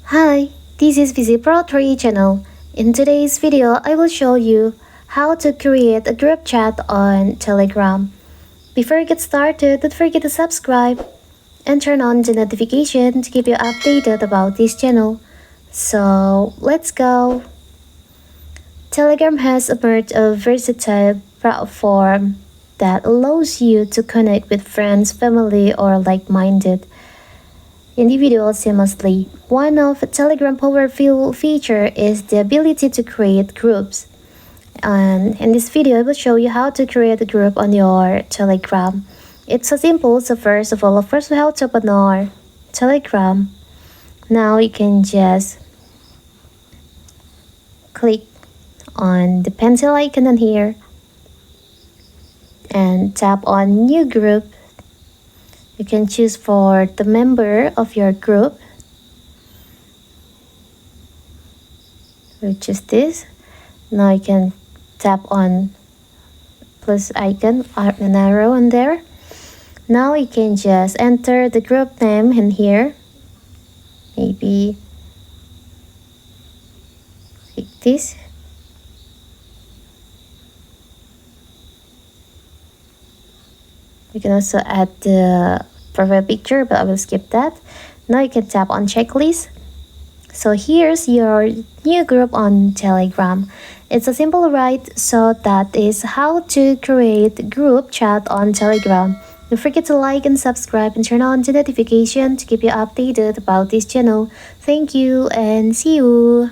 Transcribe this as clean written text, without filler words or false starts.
Hi, this is Pro3 channel. In today's video, I will show you how to create a group chat on Telegram. Before you get started, don't forget to subscribe and turn on the notification to keep you updated about this channel. So, let's go! Telegram has emerged a versatile platform that allows you to connect with friends, family, or like-minded individuals seamlessly. One of Telegram's powerful features is the ability to create groups. And in this video, I will show you how to create a group on your Telegram. It's so simple. So first of all, we have to open our Telegram. Now you can just click on the pencil icon on here and tap on new group. You can choose for the member of your group, which is this. Now you can tap on plus icon or an arrow on there. Now you can just enter the group name in here. Maybe like this. You can also add the profile picture, but I will skip that. Now you can tap on checklist. So here's your new group on Telegram. It's a simple right? So that is how to create group chat on Telegram. Don't forget to like and subscribe and turn on the notification to keep you updated about this channel. Thank you and see you!